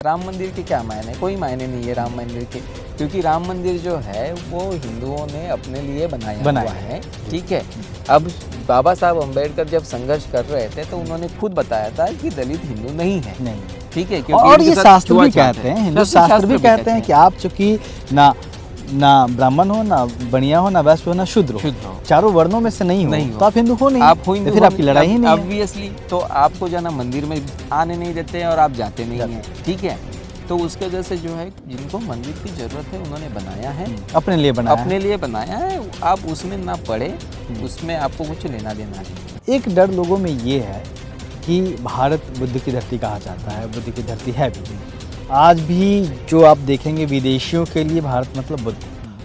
राम मंदिर के क्या मायने? कोई मायने नहीं है राम मंदिर के, क्योंकि राम मंदिर जो है वो हिंदुओं ने अपने लिए बनाया हुआ है। ठीक है। अब बाबा साहब अम्बेडकर जब संघर्ष कर रहे थे तो उन्होंने खुद बताया था कि दलित हिंदू नहीं है। ठीक है। और ये शास्त्र भी कहते हैं, हिंदू शास्त्र भी कहते हैं कि आप चूंकि ना ब्राह्मण हो, ना बनिया हो, ना वैश्य हो, ना शूद्र हो, चारों वर्णों में से नहीं हो तो आप हिंदू हो नहीं। आप हिंदू, फिर आपकी लड़ाई ही नहीं है। ऑब्वियसली तो आपको जो है ना मंदिर में आने नहीं देते हैं और आप जाते नहीं हैं। ठीक है। तो उसके वजह से जो है जिनको मंदिर की जरूरत है उन्होंने बनाया है, अपने लिए बनाया है। आप उसमें ना पड़े, उसमें आपको कुछ लेना देना नहीं। एक डर लोगों में ये है कि भारत बुद्ध की धरती कहा जाता है, बुद्ध की धरती है भी। आज भी जो आप देखेंगे विदेशियों के लिए भारत मतलब बुद्ध,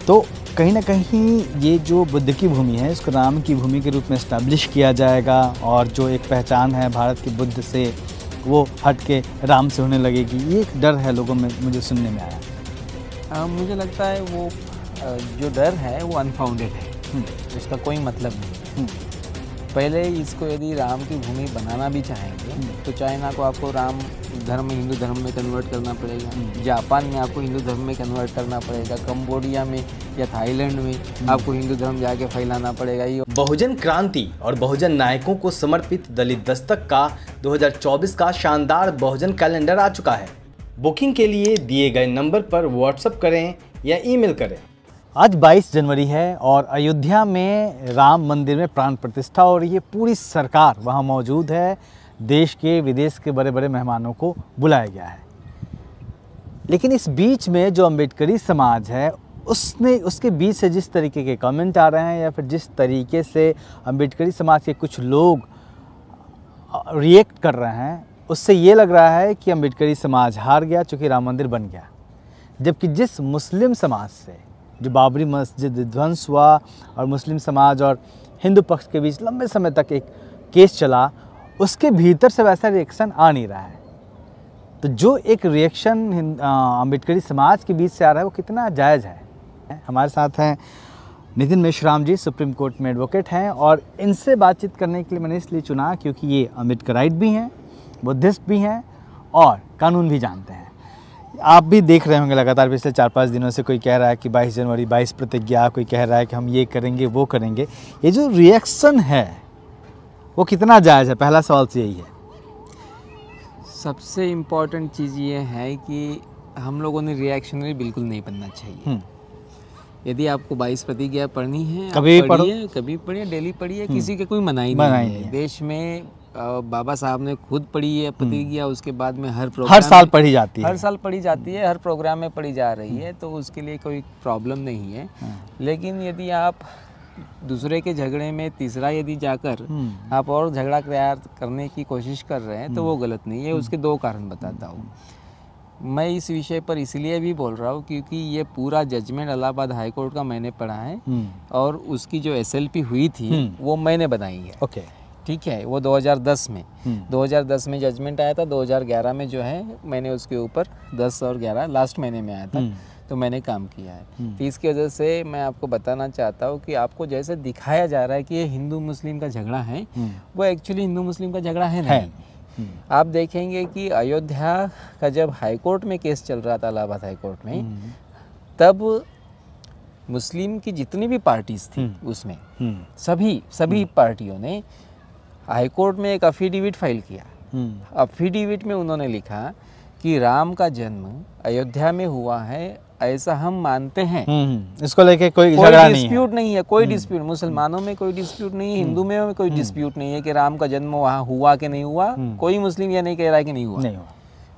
तो कहीं ना कहीं ये जो बुद्ध की भूमि है इसको राम की भूमि के रूप में इस्टेब्लिश किया जाएगा, और जो एक पहचान है भारत की बुद्ध से वो हट के राम से होने लगेगी। ये एक डर है लोगों में, मुझे सुनने में आया। मुझे लगता है वो जो डर है वो अनफाउंडेड है, इसका कोई मतलब नहीं। पहले इसको यदि राम की भूमि बनाना भी चाहेंगे तो चाइना को आपको राम धर्म हिंदू धर्म में कन्वर्ट करना पड़ेगा, जापान में आपको हिंदू धर्म में कन्वर्ट करना पड़ेगा, कंबोडिया में या थाईलैंड में आपको हिंदू धर्म जाके फैलाना पड़ेगा। ये बहुजन क्रांति और बहुजन नायकों को समर्पित दलित दस्तक का 2024 का शानदार बहुजन कैलेंडर आ चुका है। बुकिंग के लिए दिए गए नंबर पर व्हाट्सएप करें या ईमेल करें। आज 22 जनवरी है और अयोध्या में राम मंदिर में प्राण प्रतिष्ठा हो रही है। पूरी सरकार वहाँ मौजूद है, देश के विदेश के बड़े बड़े मेहमानों को बुलाया गया है। लेकिन इस बीच में जो अम्बेडकरी समाज है उसके बीच से जिस तरीके के कमेंट आ रहे हैं या फिर जिस तरीके से अम्बेडकरी समाज के कुछ लोग रिएक्ट कर रहे हैं, उससे ये लग रहा है कि अम्बेडकरी समाज हार गया चूँकि राम मंदिर बन गया। जबकि जिस मुस्लिम समाज से जो बाबरी मस्जिद ध्वंस हुआ और मुस्लिम समाज और हिंदू पक्ष के बीच लंबे समय तक एक केस चला, उसके भीतर से वैसा रिएक्शन आ नहीं रहा है। तो जो एक रिएक्शन अम्बेडकरी समाज के बीच से आ रहा है वो कितना जायज़ है। हमारे साथ हैं नितिन मेश्राम जी, सुप्रीम कोर्ट में एडवोकेट हैं, और इनसे बातचीत करने के लिए मैंने इसलिए चुना क्योंकि ये अम्बेडकराइट भी हैं, बुद्धिस्ट भी हैं और कानून भी जानते हैं। आप भी देख रहे होंगे लगातार पिछले 4-5 दिनों से कोई कह रहा है कि 22 जनवरी 22 प्रतिज्ञा, कोई कह रहा है कि हम ये करेंगे वो करेंगे। ये जो रिएक्शन है वो कितना जायज़ है? पहला सवाल तो यही है। सबसे इम्पॉर्टेंट चीज़ ये है कि हम लोगों ने रिएक्शनरी बिल्कुल नहीं बनना चाहिए। यदि आपको 22 प्रतिज्ञा पढ़नी है, कभी पढ़िए, डेली पढ़िए, किसी के कोई मनाही नहीं है। देश में बाबा साहब ने खुद पढ़ी है प्रतिज्ञा, उसके बाद में हर साल पढ़ी जाती है, हर प्रोग्राम में पढ़ी जा रही है, तो उसके लिए कोई प्रॉब्लम नहीं है। लेकिन यदि आप दूसरे के झगड़े में तीसरा यदि जाकर आप और झगड़ा तैयार करने की कोशिश कर रहे हैं तो वो गलत नहीं है। उसके 2 कारण बताता हूँ मैं इस विषय पर, इसलिए भी बोल रहा हूँ क्योंकि ये पूरा जजमेंट इलाहाबाद हाई कोर्ट का मैंने पढ़ा है और उसकी जो SLP हुई थी वो मैंने बनाई है। ओके, ठीक है। वो 2010 में जजमेंट आया था। 2011 में जो है मैंने उसके ऊपर 10 और 11 लास्ट महीने में आया था, तो मैंने काम किया है। तो इसकी वजह से मैं आपको बताना चाहता हूँ कि आपको जैसे दिखाया जा रहा है कि ये हिंदू मुस्लिम का झगड़ा है, वो एक्चुअली हिंदू मुस्लिम का झगड़ा है नहीं। आप देखेंगे कि अयोध्या का जब हाई कोर्ट में केस चल रहा था, इलाहाबाद हाई कोर्ट में, तब मुस्लिम की जितनी भी पार्टीज थी उसमें सभी पार्टियों ने हाई कोर्ट में एक अफिडेविट फाइल किया। अफिडेविट में उन्होंने लिखा कि राम का जन्म अयोध्या में हुआ है, ऐसा हम मानते हैं। इसको लेके कोई डिस्प्यूट नहीं है, कोई डिस्प्यूट, मुसलमानों में कोई डिस्प्यूट नहीं है, हिंदू में कोई डिस्प्यूट नहीं है कि राम का जन्म वहाँ हुआ कि नहीं हुआ। कोई मुस्लिम ये नहीं कह रहा है कि नहीं हुआ।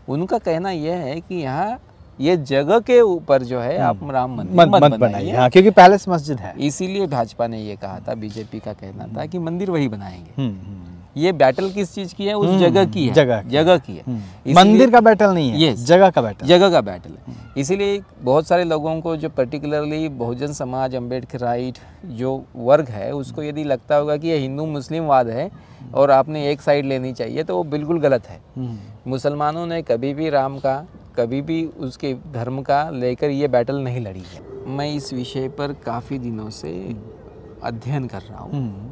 उनका कहना यह है कि यहाँ ये जगह के ऊपर जो है आप राम मंदिर मत बनाइए, क्योंकि पैलेस मस्जिद है। इसीलिए भाजपा ने ये कहा था, बीजेपी का कहना था कि मंदिर वही बनाएंगे। ये बैटल किस चीज की है? उस जगह की है, जगह की है। मंदिर का बैटल नहीं है, ये जगह का बैटल है। इसीलिए बहुत सारे लोगों को जो पर्टिकुलरली बहुजन समाज, अम्बेडकराइट जो वर्ग है, उसको यदि लगता होगा कि ये हिंदू मुस्लिम वाद है और आपने एक साइड लेनी चाहिए, तो वो बिल्कुल गलत है। मुसलमानों ने कभी भी राम का, कभी भी उसके धर्म का लेकर ये बैटल नहीं लड़ी है। मैं इस विषय पर काफ़ी दिनों से अध्ययन कर रहा हूँ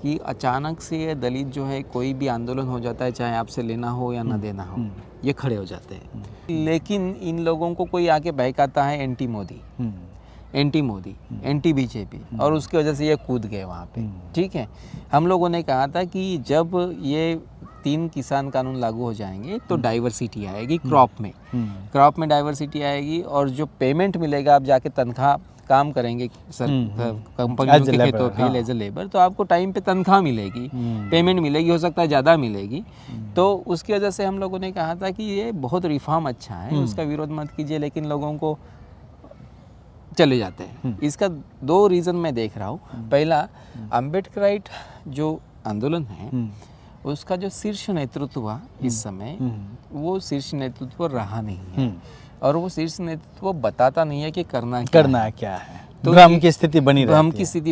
कि अचानक से ये दलित जो है कोई भी आंदोलन हो जाता है, चाहे आपसे लेना हो या ना देना हो, ये खड़े हो जाते हैं। लेकिन इन लोगों को कोई आके बहकाता है एंटी मोदी, एंटी बीजेपी, और उसकी वजह से ये कूद गए वहाँ पे। ठीक है, हम लोगों ने कहा था कि जब ये 3 किसान कानून लागू हो जाएंगे तो डाइवर्सिटी आएगी क्रॉप में डाइवर्सिटी आएगी, और जो पेमेंट मिलेगा, आप जाके तनख्वाह काम करेंगे सर कंपनियों के खेतों पे एज ए लेबर, तो आपको टाइम पे तनख्वाह मिलेगी, पेमेंट मिलेगी, हो सकता है ज़्यादा मिलेगी। तो उसकी वजह से हम लोगों ने कहा था कि ये बहुत रिफॉर्म अच्छा है, उसका विरोध मत कीजिए, लेकिन लोगों को चले जाते हैं। इसका 2 रीज़न मैं देख रहा हूँ। पहला, अम्बेडकराइट जो आंदोलन है उसका जो शीर्ष नेतृत्व इस समय, वो शीर्ष नेतृत्व रहा नहीं है, और वो शीर्ष नेतृत्व बताता नहीं है कि करना क्या है। तो भ्रम की स्थिति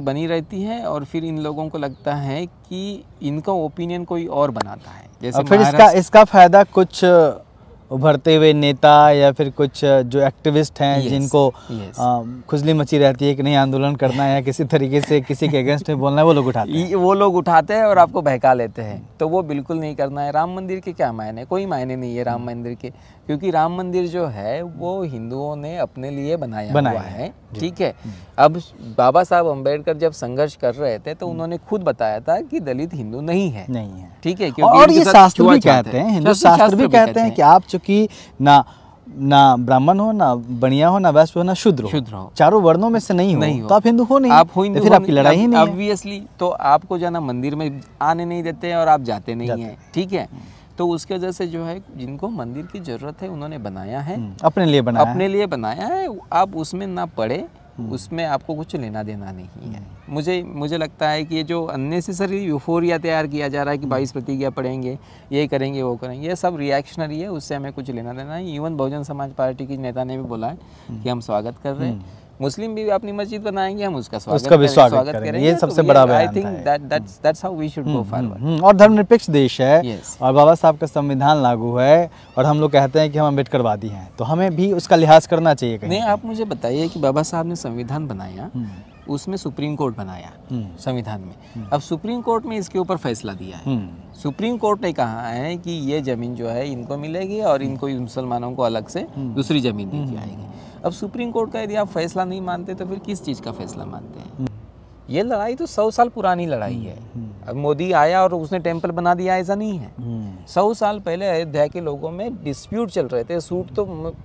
बनी रहती है, और फिर इन लोगों को लगता है कि इनका ओपिनियन कोई और बनाता है। जैसे फिर इसका फायदा कुछ उभरते हुए नेता या फिर कुछ जो एक्टिविस्ट हैं जिनको खुजली मची रहती है कि नहीं आंदोलन करना है या किसी तरीके से किसी के अगेंस्ट में बोलना है, वो लोग उठाते हैं और आपको बहका लेते हैं। तो वो बिल्कुल नहीं करना है। राम मंदिर के क्या मायने? कोई मायने नहीं है राम मंदिर के, क्योंकि राम मंदिर जो है वो हिंदुओं ने अपने लिए बनाया हुआ है। ठीक है, अब बाबा साहब अम्बेडकर जब संघर्ष कर रहे थे तो उन्होंने खुद बताया था कि दलित हिंदू नहीं है। ठीक है, क्योंकि और ये शास्त्र भी कहते हैं, हिंदू शास्त्र भी कहते हैं कि आप चूंकि ना ब्राह्मण हो, ना बनिया हो, ना वैश्य हो, ना शूद्र हो, चारों वर्णों में से नहीं हो तो आप हिंदू हो नहीं, आप हिंदू, फिर आपकी लड़ाई ही नहीं है। ऑब्वियसली तो आपको जो है ना मंदिर में आने नहीं देते हैं और आप जाते नहीं हैं। ठीक है, तो उसके वजह से जो है मुझको मंदिर की जरूरत है, उन्होंने बनाया है, अपने लिए बनाया है। आप उसमें ना पढ़े, उसमें आपको कुछ लेना देना नहीं है। मुझे लगता है कि ये जो अननेसेसरी यूफोरिया तैयार किया जा रहा है कि 22 प्रतिज्ञा पढ़ेंगे, ये करेंगे, वो करेंगे, ये सब रिएक्शनरी है, उससे हमें कुछ लेना देना है। इवन बहुजन समाज पार्टी की नेता ने भी बोला है कि हम स्वागत कर रहे हैं, मुस्लिम भी अपनी मस्जिद बनाएंगे, हम उसका स्वागत करेंगे। ये सबसे बड़ा बयान है। I think that's how we should go forward. और धर्मनिरपेक्ष देश है और बाबा साहब का संविधान लागू है, और हम लोग कहते हैं कि हम अम्बेडकरवादी हैं, तो हमें भी उसका लिहाज करना चाहिए। नहीं, आप मुझे बताइए कि बाबा साहब ने संविधान बनाया, उसमें सुप्रीम कोर्ट बनाया संविधान में। अब सुप्रीम कोर्ट में इसके ऊपर फैसला दिया है। सुप्रीम कोर्ट ने कहा है कि ये ज़मीन जो है इनको मिलेगी और इनको मुसलमानों को अलग से दूसरी ज़मीन दी जाएगी। अब सुप्रीम कोर्ट का यदि आप फैसला नहीं मानते तो फिर किस चीज़ का फैसला मानते हैं? ये लड़ाई तो 100 साल पुरानी लड़ाई है। अब मोदी आया और उसने टेम्पल बना दिया, ऐसा नहीं है। 100 साल पहले अयोध्या के लोगों में डिस्प्यूट चल रहे थे। सूट तो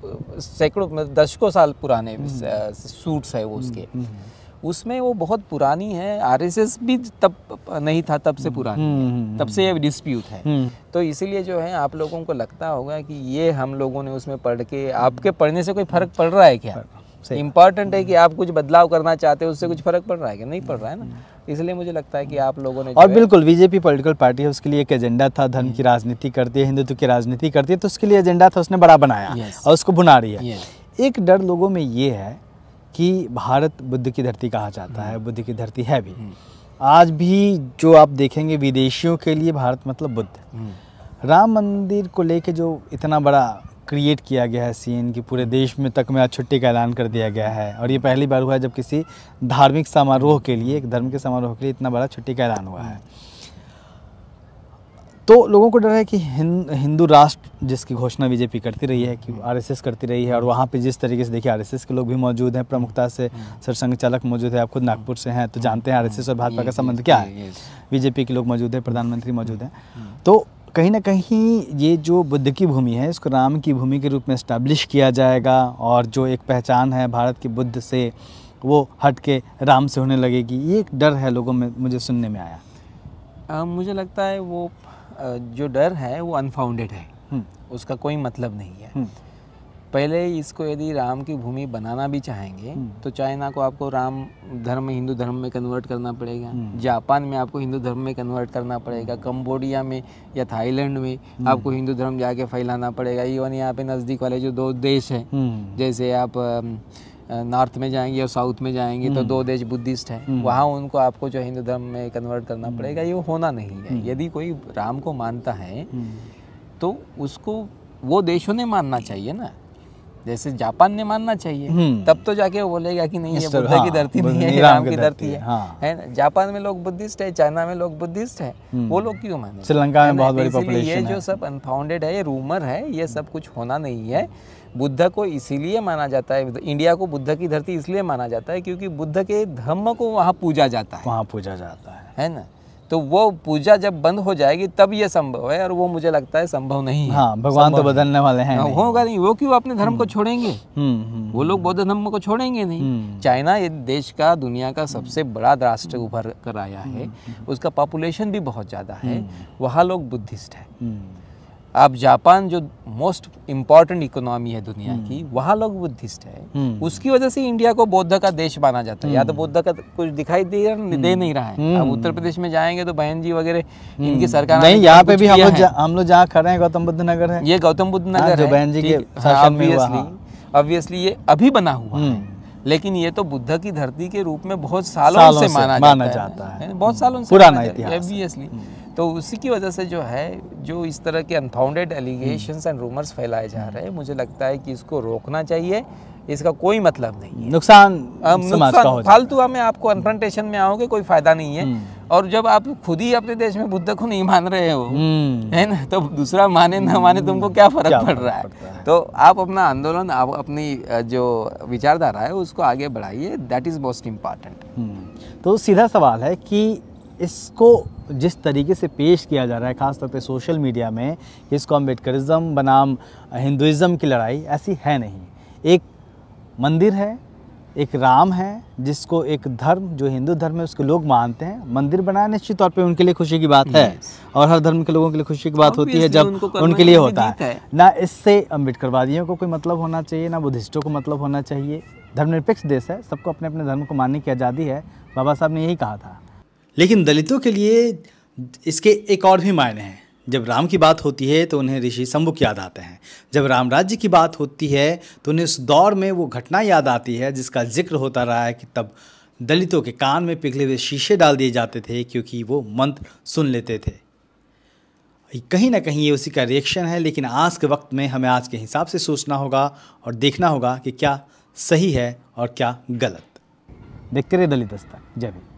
सैकड़ों दशकों साल पुराने सूट्स है वो, उसके उसमें वो बहुत पुरानी है। आरएसएस भी तब नहीं था, तब से पुरानी है, तब से ये डिस्प्यूट है। तो इसीलिए जो है आप लोगों को लगता होगा कि ये हम लोगों ने उसमें पढ़ के, आपके पढ़ने से कोई फर्क पड़ रहा है क्या? इम्पॉर्टेंट है कि आप कुछ बदलाव करना चाहते हो, उससे कुछ फर्क पड़ रहा है क्या? नहीं पड़ रहा है ना। इसलिए मुझे लगता है कि आप लोगों ने, और बिल्कुल बीजेपी पॉलिटिकल पार्टी है, उसके लिए एक एजेंडा था, धर्म की राजनीति करती है, हिंदुत्व की राजनीति करती है, तो उसके लिए एजेंडा था, उसने बड़ा बनाया और उसको भुना रही है। एक डर लोगों में ये है कि भारत बुद्ध की धरती कहा जाता है, बुद्ध की धरती है भी। आज भी जो आप देखेंगे विदेशियों के लिए भारत मतलब बुद्ध। राम मंदिर को लेके जो इतना बड़ा क्रिएट किया गया है सीन की पूरे देश में तक में आज छुट्टी का ऐलान कर दिया गया है, और ये पहली बार हुआ है जब किसी धार्मिक समारोह के लिए, एक धर्म के समारोह के लिए इतना बड़ा छुट्टी का ऐलान हुआ है। तो लोगों को डर है कि हिंदू राष्ट्र जिसकी घोषणा बीजेपी करती रही है, कि आरएसएस करती रही है, और वहाँ पे जिस तरीके से देखिए आरएसएस के लोग भी मौजूद हैं, प्रमुखता से सरसंघ चालक मौजूद है, आप खुद नागपुर से हैं तो जानते हैं आरएसएस और भाजपा का संबंध क्या है। बीजेपी के लोग मौजूद हैं, प्रधानमंत्री मौजूद हैं। तो कहीं ना कहीं ये जो बुद्ध की भूमि है इसको राम की भूमि के रूप में इस्टेब्लिश किया जाएगा, और जो एक पहचान है भारत की बुद्ध से वो हट के राम से होने लगेगी। ये एक डर है लोगों में, मुझे सुनने में आया। मुझे लगता है वो जो डर है वो अनफाउंडेड है, उसका कोई मतलब नहीं है। पहले इसको यदि राम की भूमि बनाना भी चाहेंगे तो चाइना को आपको राम धर्म में, हिंदू धर्म में कन्वर्ट करना पड़ेगा, जापान में आपको हिंदू धर्म में कन्वर्ट करना पड़ेगा, कंबोडिया में या थाईलैंड में आपको हिंदू धर्म जाके फैलाना पड़ेगा। इवन यहाँ पे नज़दीक वाले जो 2 देश हैं, जैसे आप नॉर्थ में जाएंगे और साउथ में जाएंगे तो 2 देश बुद्धिस्ट हैं, वहाँ उनको आपको जो हिंदू धर्म में कन्वर्ट करना पड़ेगा। ये होना नहीं है। यदि कोई राम को मानता है तो उसको वो देशों ने मानना चाहिए ना। जैसे जापान ने मानना चाहिए, तब तो जाके वो बोलेगा कि नहीं ये बुद्ध की धरती नहीं है, ये राम राम की धरती है ना। जापान में लोग बुद्धिस्ट है, चाइना में लोग बुद्धिस्ट है, वो लोग क्यों माने? श्रीलंका में बहुत बड़ी इसीलिए पॉपुलेशन ये है। जो सब अनफाउंडेड है, ये रूमर है, ये सब कुछ होना नहीं है। बुद्ध को इसीलिए माना जाता है, इंडिया को बुद्ध की धरती इसलिए माना जाता है क्योंकि बुद्ध के धम्म को वहाँ पूजा जाता है, वहाँ पूजा जाता है ना। तो वो पूजा जब बंद हो जाएगी तब ये संभव है, और वो मुझे लगता है संभव नहीं है। हाँ, भगवान तो बदलने वाले हैं नहीं। होगा नहीं, वो क्यों अपने धर्म को छोड़ेंगे? वो लोग बौद्ध धर्म को छोड़ेंगे नहीं। चाइना ये देश का, दुनिया का सबसे बड़ा राष्ट्र उभर कर आया है, उसका पॉपुलेशन भी बहुत ज़्यादा है, वहाँ लोग बुद्धिस्ट है। अब जापान जो मोस्ट इम्पॉर्टेंट इकोनॉमी है दुनिया की, वहाँ लोग बुद्धिस्ट है, उसकी वजह से इंडिया को बौद्ध का देश माना जाता है। या तो बौद्ध का कुछ दिखाई दे नहीं रहा है। अब उत्तर प्रदेश में जाएंगे तो बहन जी वगैरह इनकी सरकार नहीं, यहाँ पे भी हम लोग जहाँ खड़े हैं गौतम बुद्ध नगर है, ये गौतम बुद्ध नगर है, बहन जी के शासन में हुआ। ऑब्वियसली ये अभी बना हुआ है, लेकिन ये तो बुद्ध की धरती के रूप में बहुत सालों से माना जाता है, बहुत सालों से पुराना इतिहास, ऑब्वियसली। तो उसी की वजह से जो है, जो इस तरह के अनफाउंडेड एलिगेशंस एंड रूमर्स फैलाए जा रहे हैं, मुझे लगता है कि इसको रोकना चाहिए। इसका कोई मतलब नहीं है, नुकसान फालतू में आपको कन्फ्रंटेशन में आओगे, कोई फायदा नहीं है। और जब आप खुद ही अपने देश में बुद्ध को नहीं मान रहे हो, है ना, तो दूसरा माने ना माने तुमको क्या फर्क पड़ रहा है? तो आप अपना आंदोलन, आप अपनी जो विचारधारा है उसको आगे बढ़ाइए, दैट इज मोस्ट इम्पॉर्टेंट। तो सीधा सवाल है कि इसको जिस तरीके से पेश किया जा रहा है, खासतौर पे सोशल मीडिया में, इसको अम्बेडकरिज्म बनाम हिंदुइज्म की लड़ाई ऐसी है नहीं। एक मंदिर है, एक राम है, जिसको एक धर्म जो हिंदू धर्म है उसके लोग मानते हैं। मंदिर बनाना निश्चित तौर पे उनके लिए खुशी की बात है, और हर धर्म के लोगों के लिए खुशी की बात होती है जब उनके लिए होता है। ना इससे अम्बेडकरवादियों को कोई मतलब होना चाहिए, ना बुद्धिस्टों को मतलब होना चाहिए। धर्मनिरपेक्ष देश है, सबको अपने अपने धर्म को मानने की आज़ादी है, बाबा साहब ने यही कहा था। लेकिन दलितों के लिए इसके एक और भी मायने हैं। जब राम की बात होती है तो उन्हें ऋषि शंभुक याद आते हैं। जब राम राज्य की बात होती है तो उन्हें उस दौर में वो घटना याद आती है जिसका जिक्र होता रहा है कि तब दलितों के कान में पिघले हुए शीशे डाल दिए जाते थे क्योंकि वो मंत्र सुन लेते थे। कहीं ना कहीं ये उसी का रिएक्शन है, लेकिन आज के वक्त में हमें आज के हिसाब से सोचना होगा और देखना होगा कि क्या सही है और क्या गलत। देखते रहिए दलित दस्तक। जय हिंद।